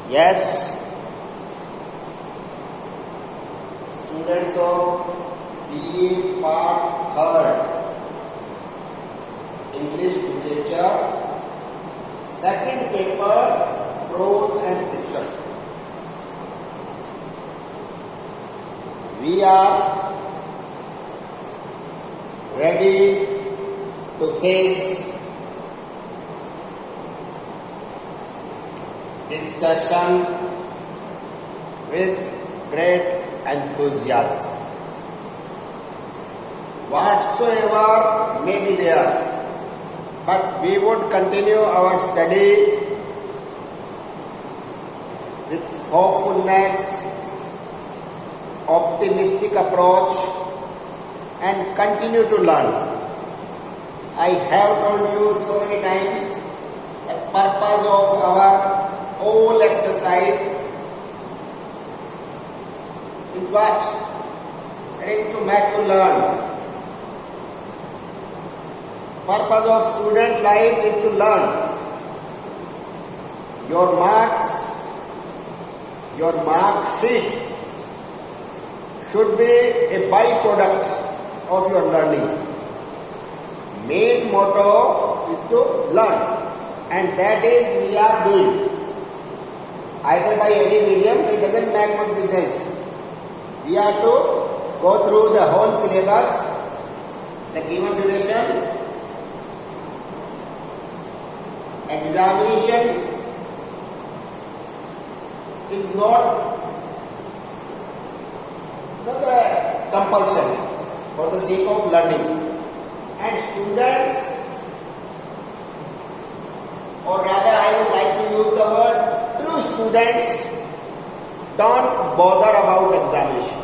Yes, students of BA Part 3rd, English Literature, second paper, Prose and Fiction. We are ready to face this session with great enthusiasm. Whatsoever may be there, but we would continue our study with hopefulness, optimistic approach, and continue to learn. I have told you so many times the purpose of our whole exercise is what? It is to make you learn. Purpose of student life is to learn. Your marks, your mark sheet should be a byproduct of your learning. Main motto is to learn, and that is we are doing. Either by any medium, it doesn't make much difference. We have to go through the whole syllabus, the given duration, examination is not a compulsion for the sake of learning. And students, or rather I would like to use the word true students, don't bother about examination.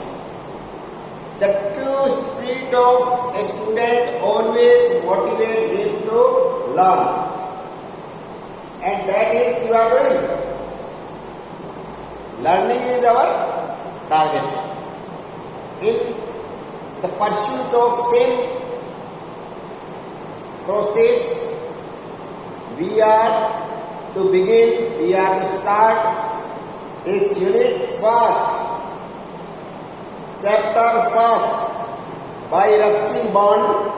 The true spirit of a student always motivates him to learn. And that is you are doing. Learning is our target. In the pursuit of same process, we are to start this unit first, chapter first, by Ruskin Bond,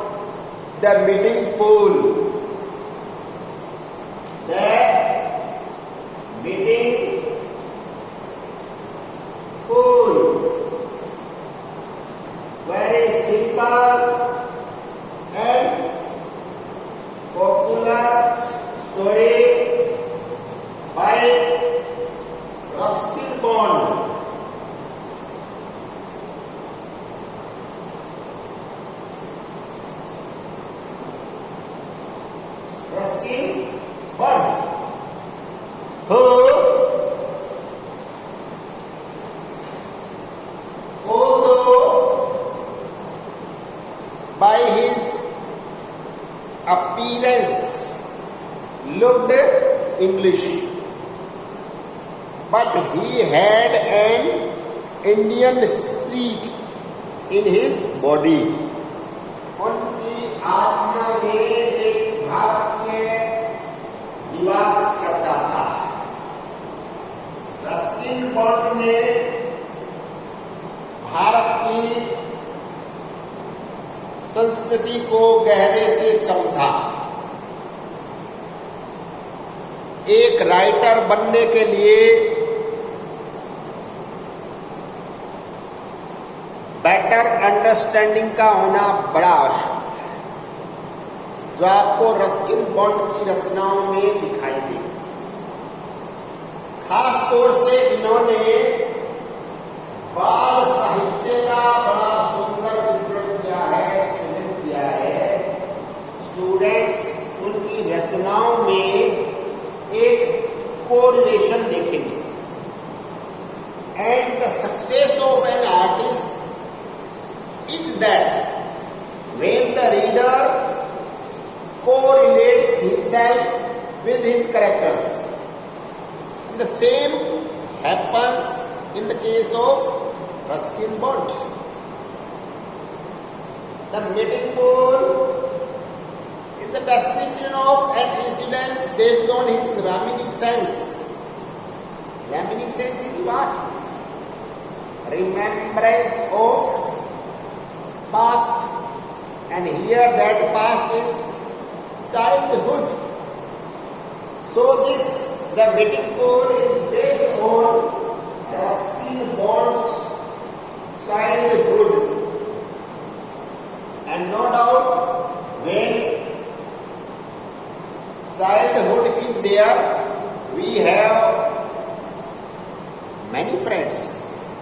the meeting pool. The meeting pool. Very simple and popular story by Ruskin Bond. Ruskin Bond, who, although by his appearance looked English, but he had an Indian spirit in his body. उनकी आत्मा में एक भारतीय निवास करता था. Ruskin bond ने भारत की संस्कृति को गहरे से समझा. एक राइटर बनने के लिए बेटर अंडरस्टैंडिंग का होना बड़ा आवश्यक है, जो आपको रस्किन बॉन्ड की रचनाओं में दिखाई दे. खास तौर से इन्होंने बाल साहित्य का बड़ा सुंदर चित्रण किया है, सृजन किया है. स्टूडेंट्स उनकी रचनाओं में एक कोरिलेशन देखेंगे. And the success of an artist is that when the reader correlates himself with his characters. And the same happens in the case of Ruskin Bond. The meeting pool is the description of an incident based on his reminiscence. reminiscence is what? Remembrance of past, and here that past is childhood. So the meeting pool is based on Ruskin Bond's childhood, and no doubt when childhood is there, we have many friends.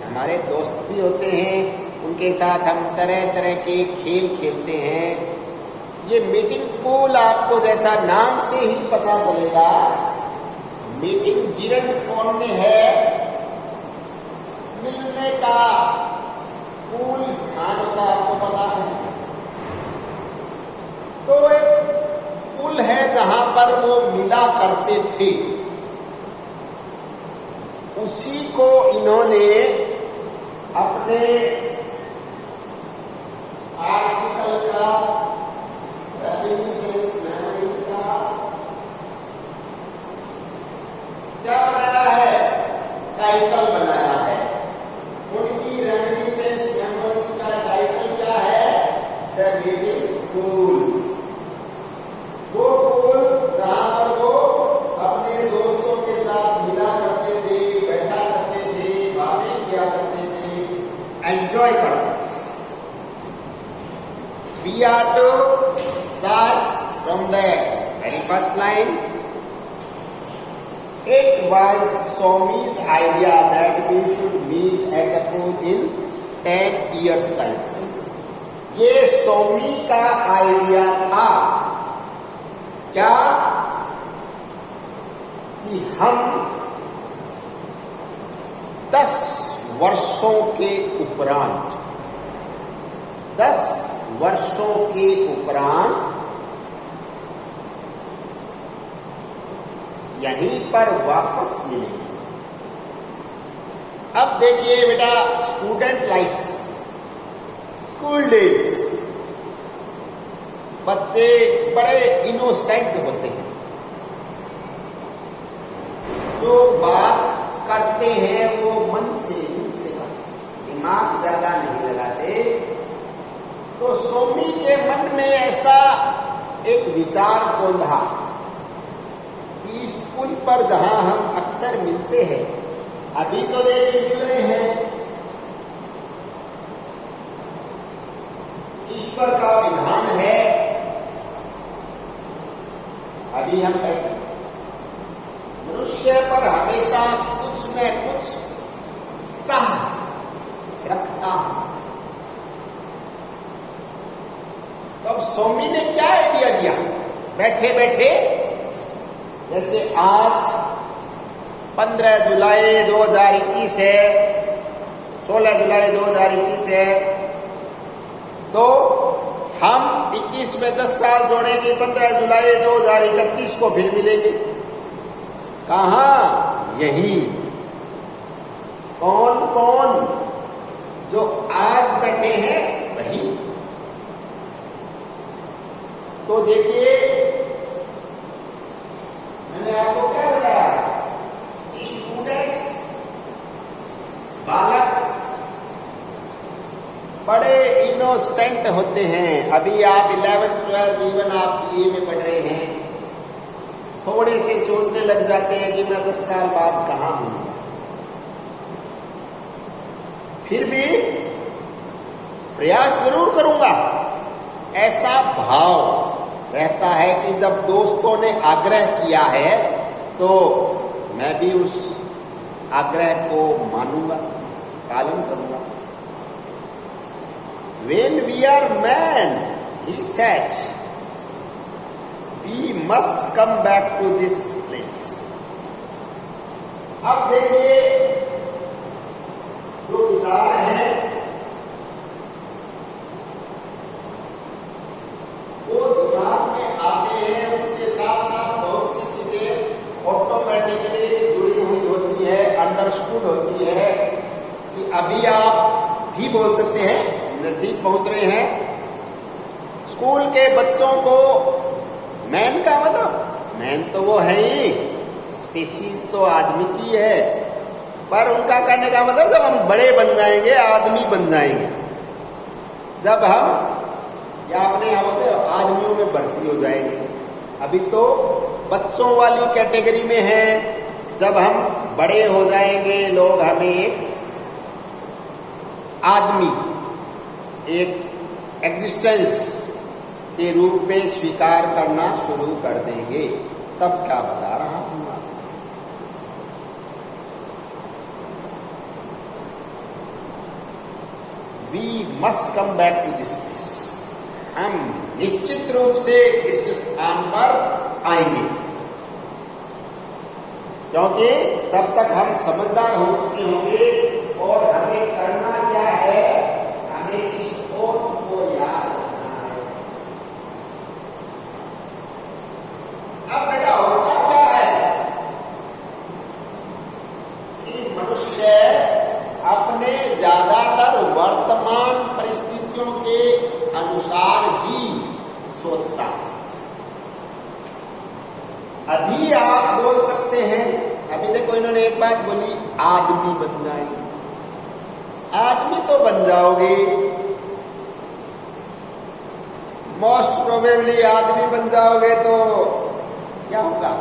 हमारे दोस्त भी होते हैं, उनके साथ हम तरह तरह के खेल खेलते हैं. ये मीटिंग पूल आपको जैसा नाम से ही पता चलेगा, मीटिंग जिरंड फॉर्म में है, मिलने का पूल स्थान होता आपको पता है. तो एक पुल है जहां पर वो मिला करते थे, उसी को इन्होंने अपने आर्टिकल का, रेमिनिसेंस मेमोरीज का क्या बनाया है, टाइटल बनाया है. उनकी रेमिनिसेंस मेमोरीज का टाइटल क्या है, द मीटिंग पूल. वो पूल जहां पर वो अपने दोस्तों के साथ मिला करते थे, बैठा करते थे, बातें किया करते थे, एंजॉय करते थे. We are to start from the very first line. It was Swami's idea that we should meet at the pool in 10 years time. ये स्वामी का आइडिया था क्या कि हम 10 वर्षों के उपरांत, 10 वर्षों के उपरांत यहीं पर वापस मिलेंगे. अब देखिए बेटा, स्टूडेंट लाइफ, स्कूल डेज, बच्चे बड़े इनोसेंट होते हैं, जो बात करते हैं वो मन से, दिल से करते हैं, दिमाग ज्यादा नहीं लगाते. तो स्वामी के मन में ऐसा एक विचार कौंधा कि स्कूल पर जहां हम अक्सर मिलते हैं, अभी तो देखिए मिल रहे हैं, ईश्वर का विधान है, अभी हम बैठे, मनुष्य पर हमेशा कुछ न कुछ चाह रखता है. तो अब स्वामी ने क्या आइडिया दिया, बैठे बैठे, जैसे आज 15 जुलाई 2021 है, 16 जुलाई 2021 है, तो हम 21 में 10 साल जोड़ेंगे, 15 जुलाई 2031 को फिर मिलेंगे. कहाँ, यही. कौन कौन, जो आज बैठे हैं वही. तो देखिए, मैंने आपको क्या बताया, स्टूडेंट्स, बालक बड़े इनोसेंट होते हैं. अभी आप 11th 12th इवन आप बीए में पढ़ रहे हैं, थोड़े से सोचने लग जाते हैं कि मैं 10 साल बाद कहां हूं. फिर भी प्रयास जरूर करूंगा, ऐसा भाव रहता है कि जब दोस्तों ने आग्रह किया है तो मैं भी उस आग्रह को मानूंगा, पालन करूंगा. When we are men, he said, we must come back to this place. अब देखिए, जो विचार है वो दिमाग में आते हैं, उसके साथ साथ बहुत सी चीजें ऑटोमेटिकली जुड़ी हुई होती है, अंडरस्टूड होती है. कि अभी आप भी बोल सकते हैं, नजदीक पहुंच रहे हैं, स्कूल के बच्चों को मैन का मतलब, मैन तो वो है ही, स्पीसीज तो आदमी की है, पर उनका कहने का मतलब जब हम बड़े बन जाएंगे, आदमी बन जाएंगे, जब हम या अपने यहाँ होते आदमियों में भर्ती हो जाएंगे। अभी तो बच्चों वाली कैटेगरी में है। जब हम बड़े हो जाएंगे, लोग हमें एक आदमी, एक एग्जिस्टेंस के रूप में स्वीकार करना शुरू कर देंगे। तब क्या बता रहा हूं मैं, we must come back to this place. हम निश्चित रूप से इस स्थान पर आएंगे, क्योंकि तब तक हम समझदार हो चुके होंगे और हमें करना क्या है, हमें इस ओथ को याद रखना है। अब बेटा होता क्या है कि मनुष्य अपने ज्यादातर वर्तमान परिस्थितियों के अनुसार ही सोचता है। अभी आप बोल सकते हैं, अभी देखो इन्होंने एक बात बोली, आदमी बन जाएंगे। आदमी तो बन जाओगे, मोस्ट प्रोबेबली आदमी बन जाओगे तो क्या होगा?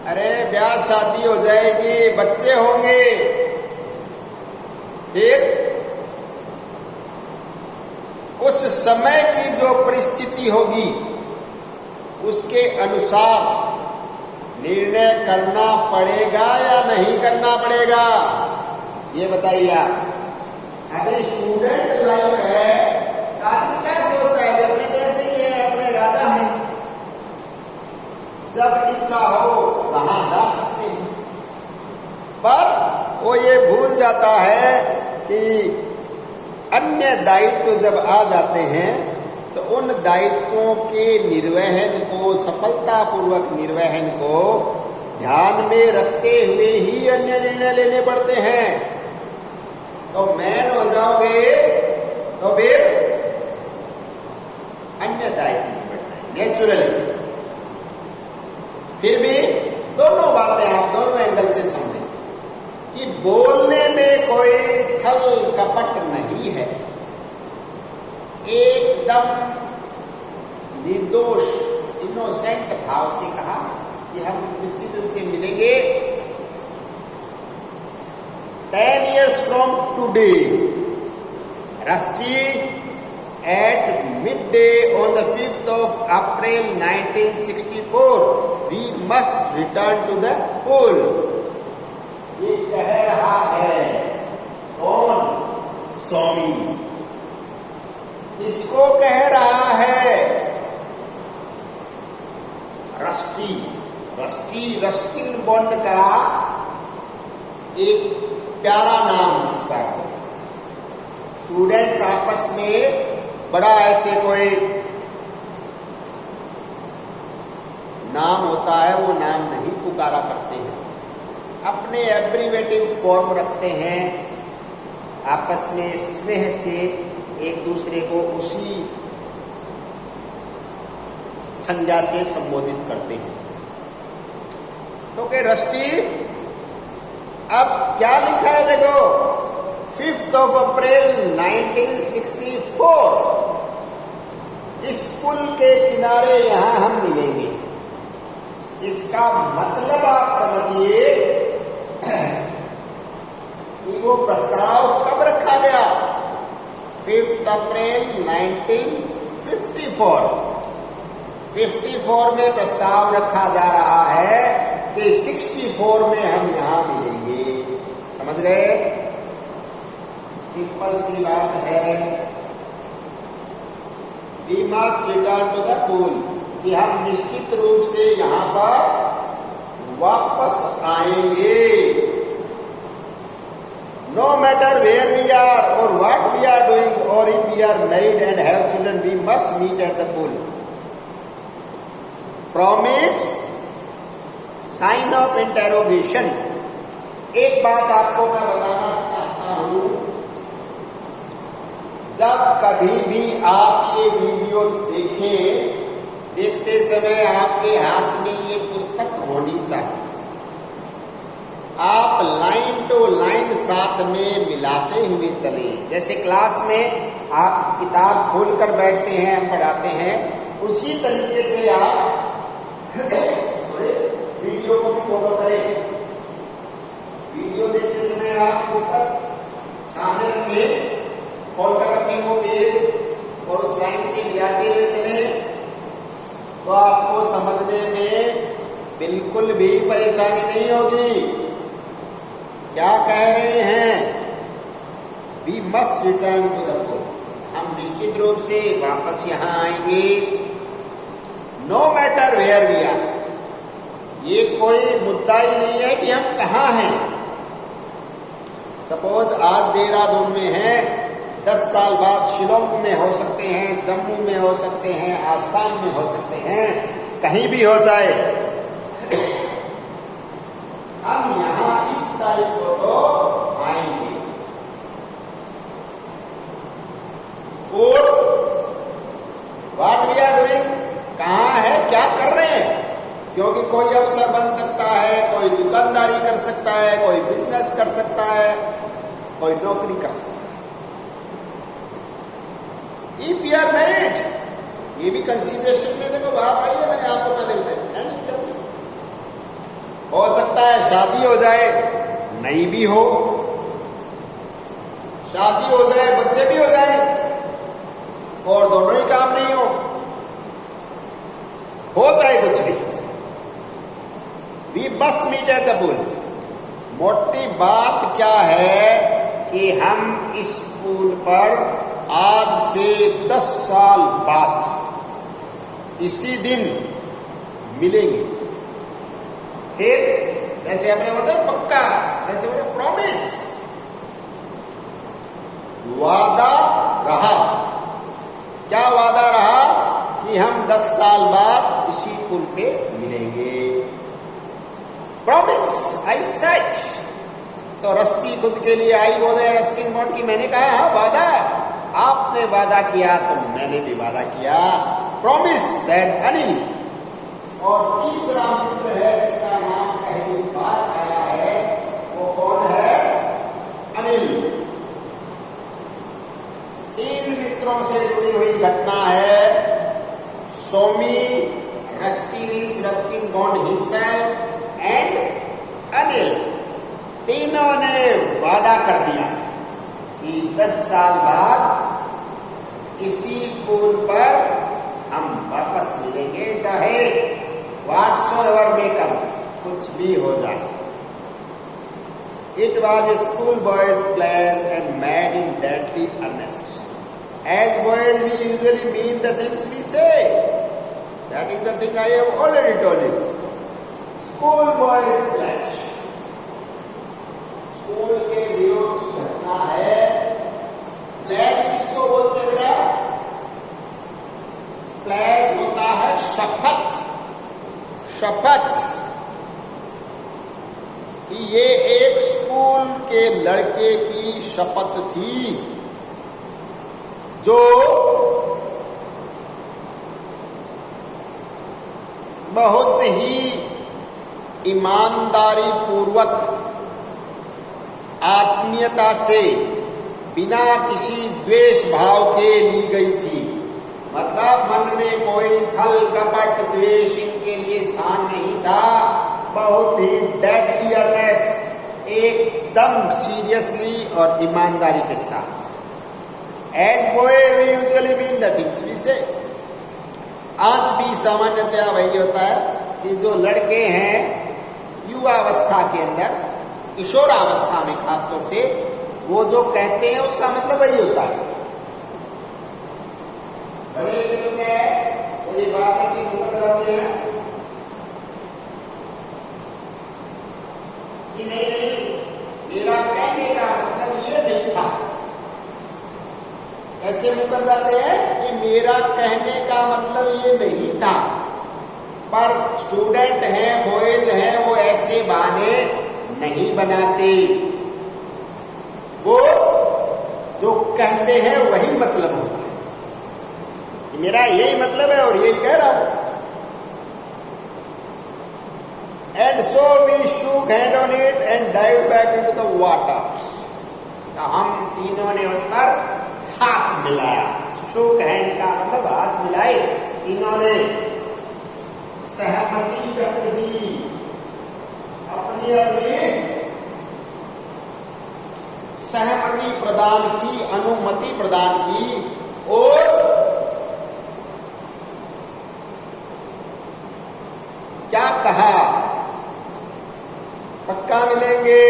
अरे ब्याह शादी हो जाएगी, बच्चे होंगे, फिर उस समय की जो परिस्थिति होगी उसके अनुसार निर्णय करना पड़ेगा या नहीं करना पड़ेगा, ये बताइए आप। अभी स्टूडेंट लाइफ है, आदमी क्या सोचता है, जब अपने पैसे ही है, अपने राजा है, जब इच्छा हो कहां जा सकते हैं। पर वो ये भूल जाता है कि अन्य दायित्व जब आ जाते हैं तो उन दायित्वों के निर्वहन को, सफलतापूर्वक निर्वहन को ध्यान में रखते हुए ही अन्य निर्णय लेने पड़ते हैं। तो मैन हो जाओगे तो फिर अन्य दायित्व नेचुरली। फिर भी दोनों बातें आप दोनों एंगल से समझें कि बोलने में कोई छल कपट नहीं है, एकदम निर्दोष इनोसेंट भाव से कहा कि हम निश्चित रूप से मिलेंगे 10 years from today, Rusty, at midday on the 5th of April 1964, we must return to the pool. ये कह रहा है कौन? स्वामी। किसको कह रहा है? रस्टी। रस्किन बॉन्ड का एक प्यारा नाम जिसका स्टूडेंट्स आपस में बड़ा ऐसे कोई नाम होता है, वो नाम नहीं पुकारा करते हैं, अपने एब्रीवेटिव फॉर्म रखते हैं, आपस में स्नेह से एक दूसरे को उसी संज्ञा से संबोधित करते हैं। तो के रस्टी, अब क्या लिखा है देखो, 5th of April 1964, इस पुल के किनारे यहां हम मिलेंगे। इसका मतलब आप समझिए कि वो प्रस्ताव कब रखा गया? 5th अप्रैल 1954। 54 में प्रस्ताव रखा जा रहा है कि 64 में हम यहां मिलेंगे। समझ गए? सिंपल सी बात है। We must return to the pool, कि हम निश्चित रूप से यहां पर वापस आएंगे। No matter where we are or what we are doing, or if we are married and have children, we must meet at the pool. Promise, sign of interrogation. एक बात आपको मैं बताना चाहता हूं, जब कभी भी आप ये वीडियो देखें, देखते समय आपके हाथ में ये पुस्तक होनी चाहिए। तो लाइन साथ में मिलाते हुए चले। जैसे क्लास में आप किताब खोलकर बैठते हैं, हम पढ़ाते हैं, उसी तरीके से आप वीडियो को भी फॉलो करें। वीडियो देखते समय आप पुस्तक सामने रखें, खोलकर रखें वो पेज और उस लाइन से मिलाते हुए चले, तो आपको समझने में बिल्कुल भी परेशानी नहीं होगी। क्या कह रहे हैं? We must return to the book. हम निश्चित रूप से वापस यहां आएंगे, no matter where we are. ये कोई मुद्दा ही नहीं है कि हम कहाँ हैं। सपोज आज देहरादून में हैं, 10 साल बाद शिलोंग में हो सकते हैं, जम्मू में हो सकते हैं, आसाम में हो सकते हैं, कहीं भी हो जाए। हम यहां इस तारीख को तो आएंगे। और व्हाट वी आर डूइंग, कहां है, क्या कर रहे हैं? क्योंकि कोई अफसर बन सकता है, कोई दुकानदारी कर सकता है, कोई बिजनेस कर सकता है, कोई नौकरी कर सकता है। इफ वी आर मैरिड, ये भी कंसीडरेशन में देखो बात आई है, मैंने आपको पहले बताया। हो सकता है शादी हो जाए, नहीं भी हो, शादी हो जाए, बच्चे भी हो जाए, और दोनों ही काम नहीं हो चाहे कुछ भी। We must meet at the pool. मोटी बात क्या है कि हम इस पुल पर आज से 10 साल बाद इसी दिन मिलेंगे। फिर जैसे अपने बोलते पक्का, जैसे बोले प्रॉमिस, वादा रहा। क्या वादा रहा? कि हम 10 साल बाद इसी पुल पे मिलेंगे। प्रॉमिस, आई सेट। तो रस्की खुद के लिए आई बोले रस्किंग नोट की, मैंने कहा हाँ वादा, आपने वादा किया तो मैंने भी वादा किया। Promise that Anil. और तीसरा मित्र है जिसका नाम पहली बार आया है, वो कौन है? अनिल। 3 मित्रों से जुड़ी हुई घटना है। Somi, Rusty means Ruskin Bond himself, and Anil. तीनों ने वादा कर दिया कि 10 साल बाद इसी पुल पर हम वापस मिलेंगे, चाहे whatsoever may come, कुछ भी हो जाए। It was a schoolboy's plays and mad in deadly earnest. As boys, we usually mean the things we say. That is the thing I have already told you. Schoolboy's plays. School के दिनों की घटना है। Pledge किसको बोलते हैं? Pledge होता है शपथ। शपथ कि ये एक स्कूल के लड़के की शपथ थी जो बहुत ही ईमानदारी पूर्वक, आत्मीयता से, बिना किसी द्वेष भाव के ली गई थी। मतलब मन में कोई छल कपट द्वेष इनके लिए स्थान नहीं था। बहुत ही डेडली अर्नेस्ट, एकदम सीरियसली और ईमानदारी के साथ। As boy we usually mean the things we say. आज भी सामान्यतया वही होता है कि जो लड़के हैं युवावस्था के अंदर, किशोरावस्था में खासतौर से, वो जो कहते हैं उसका मतलब वही होता है। बड़े लोग हैं वो ये बात ऐसी मुकर जाते हैं कि नहीं नहीं, मेरा कहने का मतलब ये नहीं था। ऐसे मुकर जाते हैं कि मेरा कहने का मतलब ये नहीं था। पर स्टूडेंट हैं, बॉयज हैं, वो ऐसे बहाने नहीं बनाते। वो जो कहते हैं वही मतलब होता है कि मेरा यही मतलब है और यही कह रहा हूं। And so we we shook hand on it and dived back into the water. तो हम तीनों ने उस पर हाथ मिलाया. शूक हैंड का मतलब हाथ मिलाए. तीनों ने सहमति व्यक्त की, अपनी अपनी सहमति प्रदान की, अनुमति प्रदान की और क्या कहा, पक्का मिलेंगे,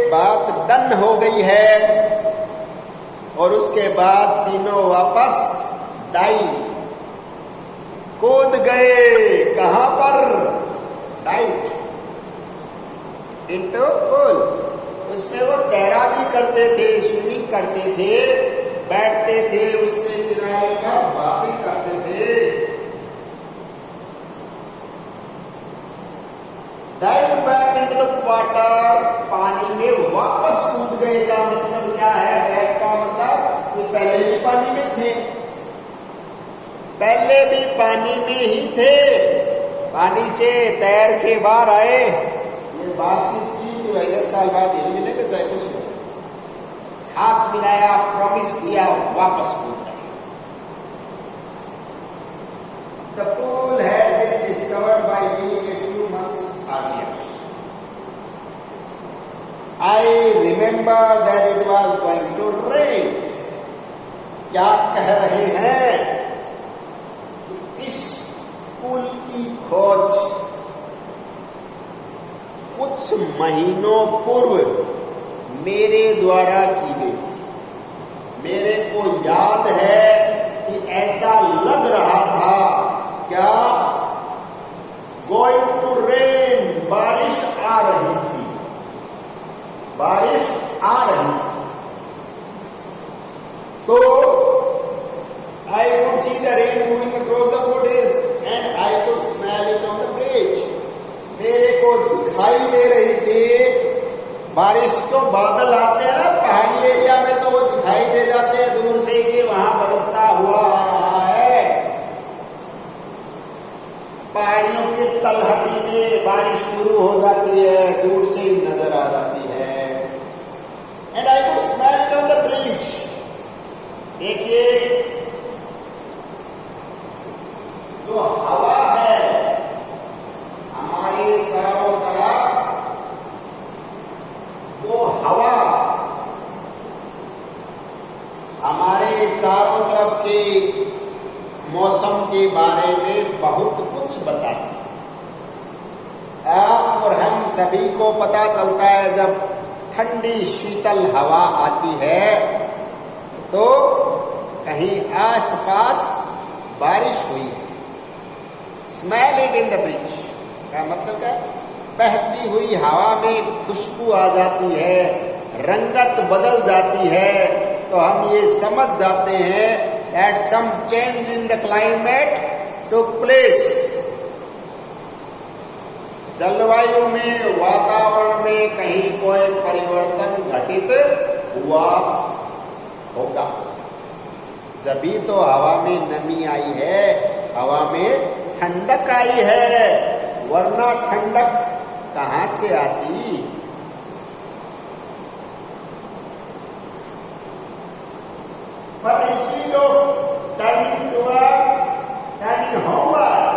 बात डन हो गई है. और उसके बाद तीनों वापस डाइव, कूद गए. कहां पर? Dive into pool. उसमें वो तैरा भी करते थे, स्विमिंग करते थे, बैठते थे, उसके किनारे पर बातें करते थे. Dive back into the water, पानी में वापस कूद गए का मतलब क्या है? बैक का मतलब वो पहले भी पानी में थे, पहले भी पानी में ही थे, पानी से तैर के बाहर आए. ये बातचीत की तो 10 साल बाद ही मिलेगा, चाहे कुछ हो. हाथ मिलाया, प्रॉमिस किया, वापस कूद गए. The pool had been discovered by me a few months earlier. I remember that it was going to rain. क्या कह रहे हैं? इस पुल की खोज कुछ महीनों पूर्व मेरे द्वारा की गई थी. मेरे को याद है कि ऐसा लग रहा था, क्या? गोइंग टू रेन, बारिश आ रही थी, बारिश आ रही थी. तो I could see the rain moving across the foothills and I could smell it on the bridge. मेरे को दिखाई दे रही थी. बारिश तो बादल आते हैं ना पहाड़ी एरिया में, तो वो दिखाई दे जाते हैं दूर से कि वहां बरसता हुआ आ रहा है. पहाड़ियों की तलहटी में बारिश शुरू हो जाती है, दूर से ही नजर आ जाती है. And I could smell it on the bridge. देखिए, जो हवा है हमारे चारों तरफ, वो हवा हमारे चारों तरफ के मौसम के बारे में बहुत कुछ बताती है. आप और हम सभी को पता चलता है जब ठंडी शीतल हवा आती है तो कहीं आसपास बारिश हुई है. Smell it in the bridge का मतलब क्या? बहती हुई हवा में खुशबू आ जाती है, रंगत बदल जाती है, तो हम ये समझ जाते हैं that some change in the climate took place. जलवायु में, वातावरण में कहीं कोई परिवर्तन घटित हुआ होगा. जभी तो हवा में नमी आई है, हवा में ठंडक आई है, वरना ठंडक कहां से आती? But instead of turning homewards,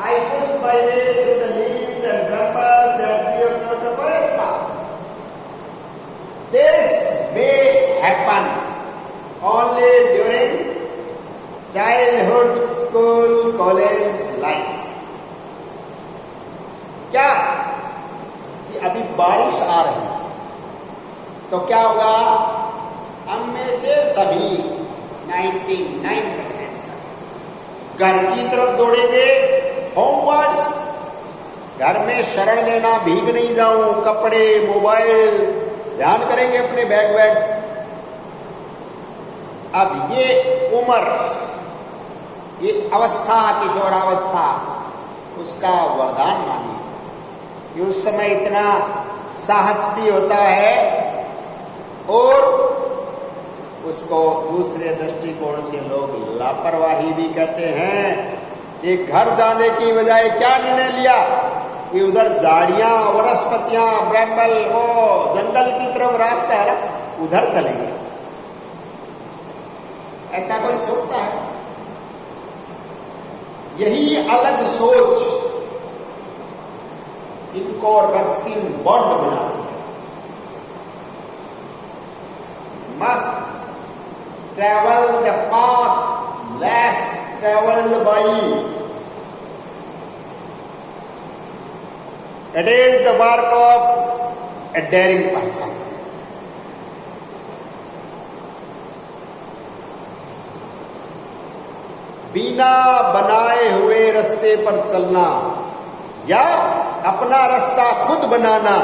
I pushed my way through the leaves and brambles that grew across the forest path. This may happen only during childhood, school, college life. क्या? कि अभी बारिश आ रही है तो क्या होगा? हम में से सभी 99% घर की तरफ दौड़ेंगे, होमवर्ड्स, घर में शरण लेना, भीग नहीं जाऊं, कपड़े, मोबाइल, ध्यान करेंगे अपने बैग वैग. अब ये उम्र, ये अवस्था, किशोरावस्था, उसका वरदान मानिए कि उस समय इतना साहस भी होता है और उसको दूसरे दृष्टिकोण से लोग लापरवाही भी कहते हैं. कि घर जाने की बजाय क्या निर्णय लिया? कि उधर झाड़ियां, वनस्पतियां, ब्रह्मल, वो जंगल की तरफ रास्ता है ना, उधर चलेंगे। ऐसा कोई सोचता है? यही अलग सोच इनको रस्किन बॉन्ड बनाती है। Must travel the path less travelled by. It is the work of a daring person. बिना बनाए हुए रास्ते पर चलना या अपना रास्ता खुद बनाना,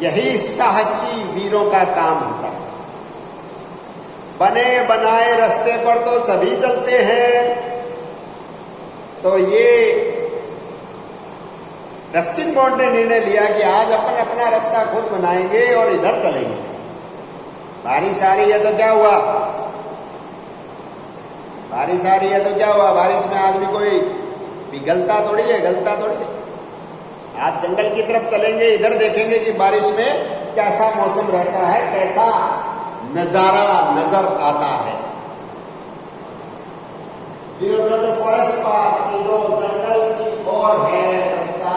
यही साहसी वीरों का काम होता है। बने बनाए रास्ते पर तो सभी चलते हैं, तो ये रस्किन बॉन्ड ने निर्णय लिया कि आज अपन अपना रास्ता खुद बनाएंगे और इधर चलेंगे। बारिश आ रही है तो क्या हुआ? बारिश आ रही है तो क्या हुआ? बारिश में आदमी कोई पिघलता थोड़ी है, गलता थोड़ी है। आज जंगल की तरफ चलेंगे, इधर देखेंगे कि बारिश में कैसा मौसम रहता है, कैसा नजारा नजर आता है। फॉरेस्ट पार्क की जो जंगल की ओर है रास्ता,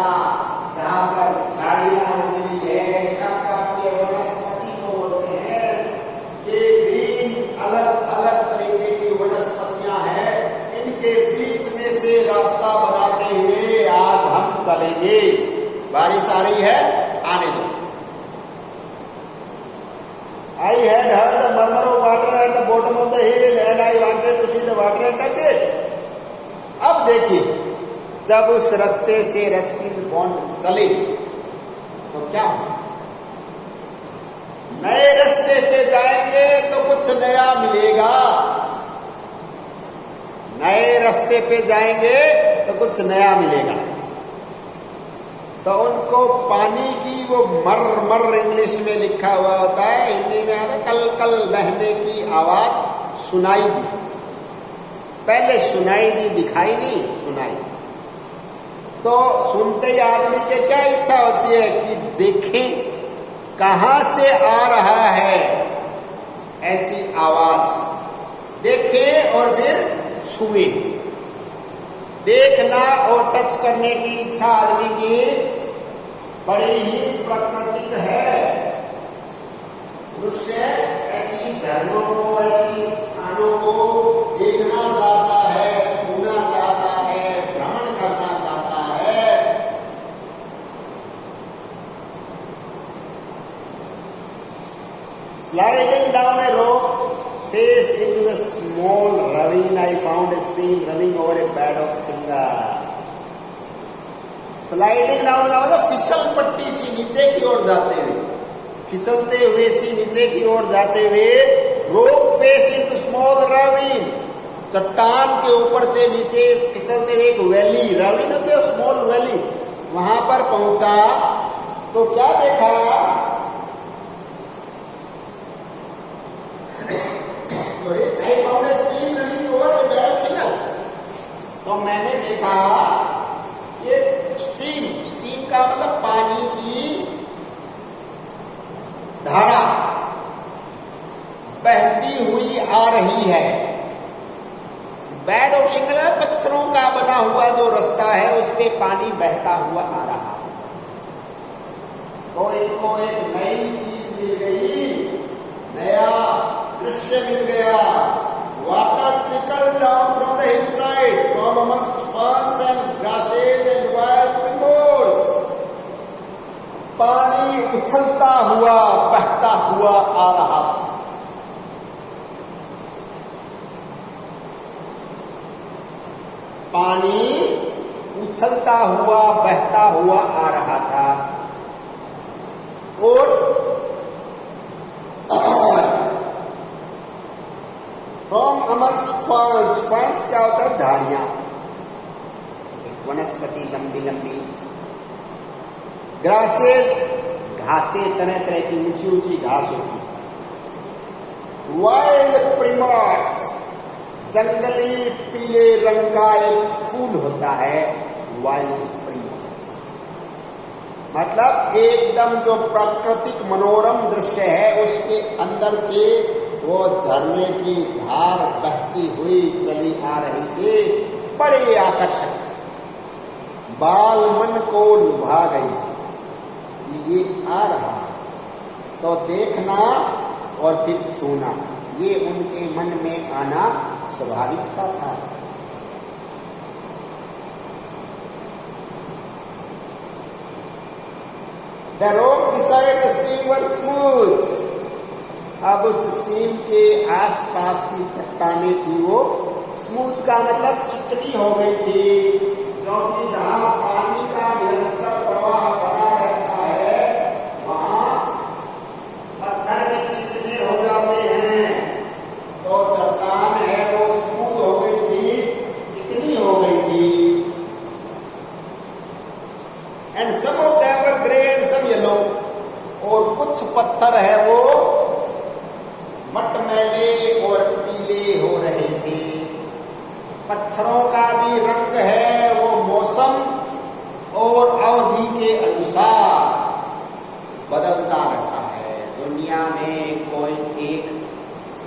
जहां पर झाड़ियां हुई है, के वनस्पति को बोलते हैं, ये ग्रीन अलग अलग तरीके की वनस्पतियां हैं, इनके बीच में से रास्ता बनाते हुए आज हम चलेंगे। बारिश आ रही है, आने दो। I had heard the murmur of water at the bottom of the hill and I wanted to see the water and touch it. अब देखिए, जब उस रास्ते से रस्किन बॉन्ड चले तो क्या हो? नए रास्ते पे जाएंगे तो कुछ नया मिलेगा। नए रास्ते पे जाएंगे तो कुछ नया मिलेगा। तो उनको पानी की वो मर मर इंग्लिश में लिखा हुआ होता है, हिंदी में आता कल कल बहने की आवाज सुनाई दी। पहले सुनाई दी, दिखाई नहीं, सुनाई। तो सुनते ही आदमी के क्या इच्छा होती है कि देखें कहां से आ रहा है ऐसी आवाज, देखें और फिर छुए। देखना और टच करने की इच्छा आदमी की बड़ी ही प्राकृतिक है। मनुष्य ऐसी धर्मों को, ऐसी स्थानों को देखना चाहता है, छूना चाहता है, भ्रमण करना चाहता है। Sliding down a rope face into the small ravine, I found a stream running over a bed of shinga. Sliding down का मतलब फिसल पट्टी सी नीचे की ओर जाते हुए, फिसलते हुए सी नीचे की ओर जाते हुए, रोप फेस इनटू स्मॉल ravine, चट्टान के ऊपर से नीचे फिसलते हुए एक वैली, ravine होते हैं स्मॉल वैली, वहां पर पहुंचा तो क्या देखा? तो मैंने देखा ये स्ट्रीम, स्ट्रीम का मतलब पानी की धारा बहती हुई आ रही है। बेड ऑफ शिंगल पत्थरों का बना हुआ जो रास्ता है उस पे पानी बहता हुआ आ रहा है। तो इनको एक नई चीज मिल गई, नया दृश्य मिल गया। Water trickled down from the hillside, from amongst ferns and grasses and wild primrose. पानी उछलता हुआ, बहता हुआ आ रहा। पानी उछलता हुआ, बहता हुआ आ रहा था। और फ्रॉम अमंगस्ट फर्न्स, फर्न्स क्या होता है? झाड़ियां, वनस्पति लंबी लंबी। ग्रासेस, घासें, तरह तरह की ऊंची ऊंची घास होती। वाइल्ड प्रिमर्स, जंगली पीले रंग का एक फूल होता है, वाइल्ड प्रिमर्स। मतलब एकदम जो प्राकृतिक मनोरम दृश्य है उसके अंदर से वो झरने की धार बहती हुई चली आ रही थी, बड़े आकर्षक, बाल मन को लुभा गई। ये आ रहा तो देखना और फिर छूना, ये उनके मन में आना स्वाभाविक सा था। The rock beside the stream was smooth. अब उस स्ट्रीम के आसपास की चट्टानें थी वो स्मूथ का मतलब चिकनी हो गई थी, क्योंकि जहां पानी का निरंतर प्रवाह बना रहता है वहां पत्थर भी चिकने हो जाते हैं, तो चट्टान है वो स्मूथ हो गई थी, चिकनी हो गई थी। And some of them were grey and some yellow, और कुछ पत्थर है वो मटमैले और पीले हो रहे थे। पत्थरों का भी रंग है वो मौसम और अवधि के अनुसार बदलता रहता है। दुनिया में कोई एक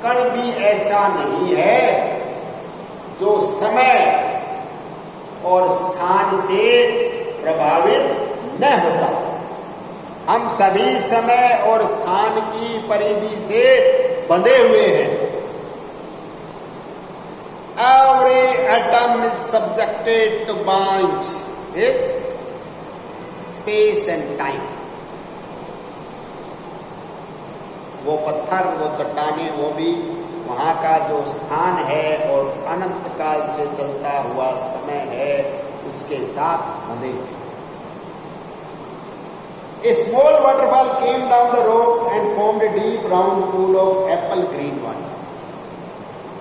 कण भी ऐसा नहीं है जो समय और स्थान से प्रभावित न होता। हम सभी समय और स्थान की परिधि से बंधे हुए हैं। Every atom is subjected to bind with space and time. वो पत्थर, वो चट्टानें, वो भी वहां का जो स्थान है और अनंत काल से चलता हुआ समय है उसके साथ बंधे हुए। A small waterfall came down the rocks and formed a deep round pool of apple green water.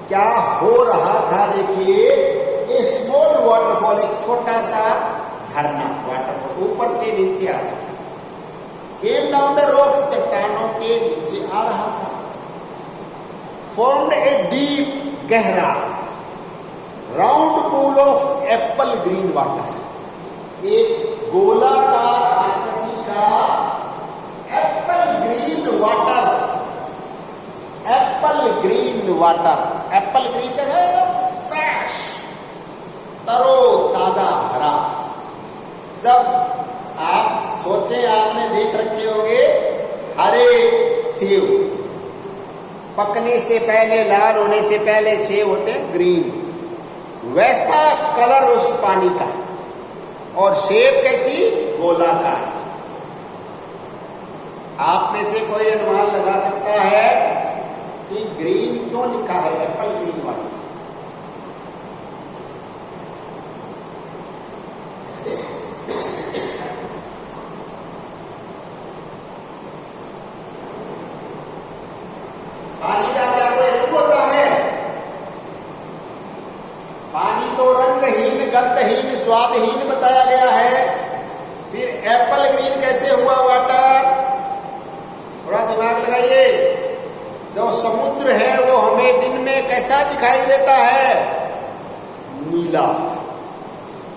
क्या हो रहा था देखिए, a small waterfall, एक छोटा सा झरना, वाटरफॉल ऊपर से नीचे आ रहा था, came down the rocks, चट्टानों के नीचे आ रहा था, formed a deep, गहरा, round pool of apple green water, एक गोलाकार आकृति का Apple green water, Apple green water, Apple green का है फ्रेश, तरो ताजा हरा। जब आप सोचे, आपने देख रखे होंगे हरे सेब, पकने से पहले, लाल होने से पहले सेब होते हैं ग्रीन, वैसा कलर उस पानी का, और सेब कैसी, गोलाकार। आप में से कोई अनुमान लगा सकता है कि ग्रीन क्यों लिखा है, एप्पल ग्रीन वाला? पानी का क्या कोई रंग होता है? पानी तो रंगहीन, गंधहीन, स्वादहीन बताया गया है, फिर एप्पल ग्रीन कैसे हुआ वाटर? थोड़ा दिमाग लगाइए। जो समुद्र है वो हमें दिन में कैसा दिखाई देता है? नीला।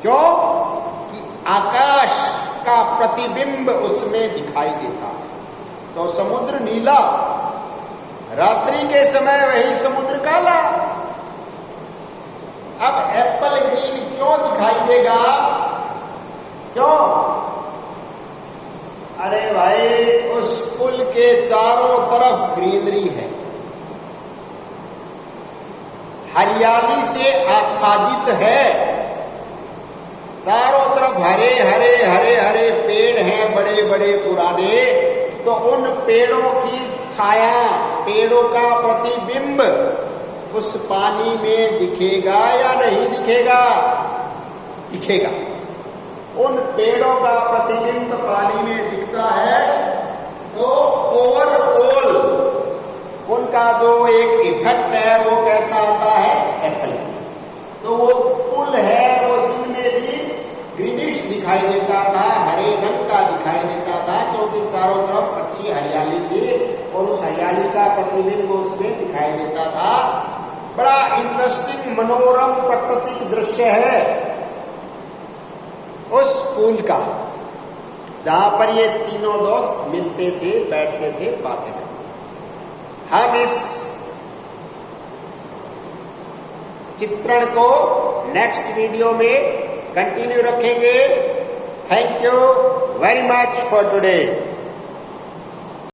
क्यों? कि आकाश का प्रतिबिंब उसमें दिखाई देता है, तो समुद्र नीला, रात्रि के समय वही समुद्र काला। अब एप्पल ग्रीन क्यों दिखाई देगा? क्यों? अरे भाई, उस पुल के चारों तरफ ग्रीनरी है, हरियाली से आच्छादित है, चारों तरफ हरे हरे हरे हरे पेड़ हैं, बड़े बड़े पुराने, तो उन पेड़ों की छाया, पेड़ों का प्रतिबिंब उस पानी में दिखेगा या नहीं दिखेगा? दिखेगा। उन पेड़ों का प्रतिबिंब पानी में दिखता है, तो ओवरऑल उनका जो एक इफेक्ट है वो कैसा आता है? एप्पल। तो वो पुल है वो दिन में भी ग्रीनिश दिखाई देता था, हरे रंग का दिखाई देता था, क्योंकि चारों तरफ अच्छी हरियाली थी और उस हरियाली का प्रतिबिंब उसमें दिखाई देता था। बड़ा इंटरेस्टिंग, मनोरम प्राकृतिक दृश्य है उस पुल का। जहां पर ये तीनों दोस्त मिलते थे, बैठते थे, बातें करते। हम इस चित्रण को नेक्स्ट वीडियो में कंटिन्यू रखेंगे। Thank you very much for today.